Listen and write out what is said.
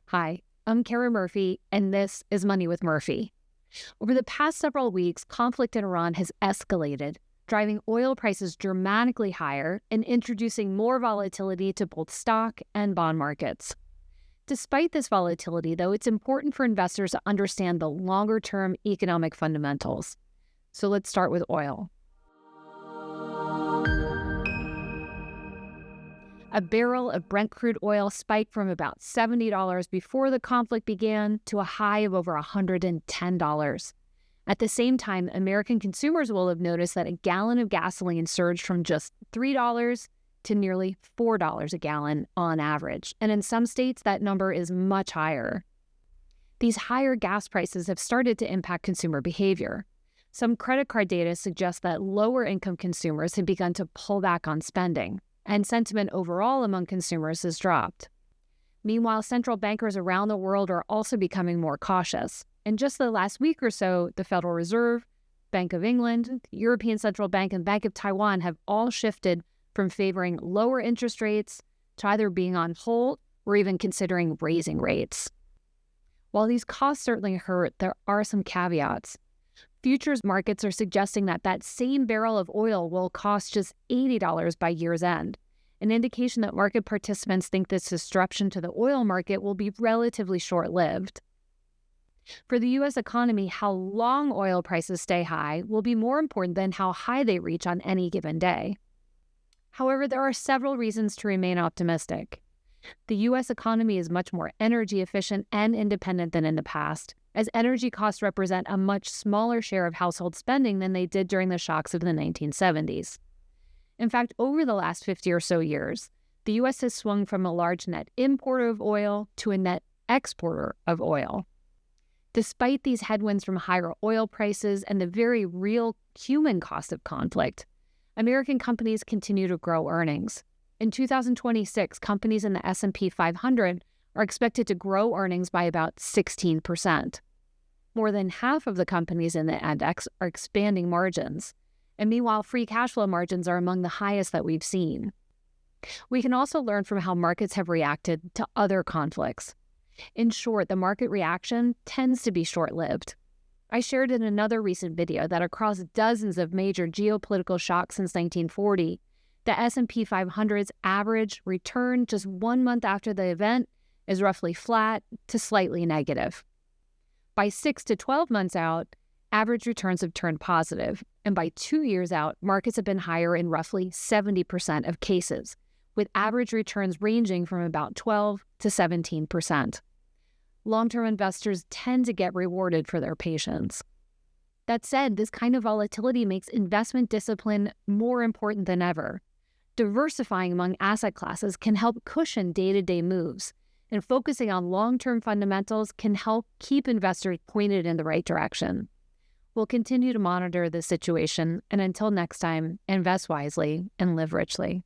Hi, I'm Kara Murphy, and this is Money with Murphy. Over the past several weeks, conflict in Iran has escalated, driving oil prices dramatically higher and introducing more volatility to both stock and bond markets. Despite this volatility, though, it's important for investors to understand the longer-term economic fundamentals. So let's start with oil. A barrel of Brent crude oil spiked from about $70 before the conflict began to a high of over $110. At the same time, American consumers will have noticed that a gallon of gasoline surged from just $3 to nearly $4 a gallon on average. And in some states, that number is much higher. These higher gas prices have started to impact consumer behavior. Some credit card data suggests that lower-income consumers have begun to pull back on spending, and sentiment overall among consumers has dropped. Meanwhile, central bankers around the world are also becoming more cautious. In just the last week or so, the Federal Reserve, Bank of England, the European Central Bank, and Bank of Taiwan have all shifted from favoring lower interest rates to either being on hold or even considering raising rates. While these costs certainly hurt, there are some caveats. Futures markets are suggesting that that same barrel of oil will cost just $80 by year's end, an indication that market participants think this disruption to the oil market will be relatively short-lived. For the U.S. economy, how long oil prices stay high will be more important than how high they reach on any given day. However, there are several reasons to remain optimistic. The U.S. economy is much more energy efficient and independent than in the past, as energy costs represent a much smaller share of household spending than they did during the shocks of the 1970s. In fact, over the last 50 or so years, the U.S. has swung from a large net importer of oil to a net exporter of oil. Despite these headwinds from higher oil prices and the very real human cost of conflict, American companies continue to grow earnings. In 2026, companies in the S&P 500 are expected to grow earnings by about 16%. More than half of the companies in the index are expanding margins, and meanwhile, free cash flow margins are among the highest that we've seen. We can also learn from how markets have reacted to other conflicts. In short, the market reaction tends to be short-lived. I shared in another recent video that across dozens of major geopolitical shocks since 1940, the S&P 500's average return just 1 month after the event is roughly flat to slightly negative. By 6 to 12 months out, average returns have turned positive, and by 2 years out, markets have been higher in roughly 70% of cases, with average returns ranging from about 12 to 17%. Long-term investors tend to get rewarded for their patience. That said, this kind of volatility makes investment discipline more important than ever. Diversifying among asset classes can help cushion day-to-day moves, and focusing on long-term fundamentals can help keep investors pointed in the right direction. We'll continue to monitor this situation, and until next time, invest wisely and live richly.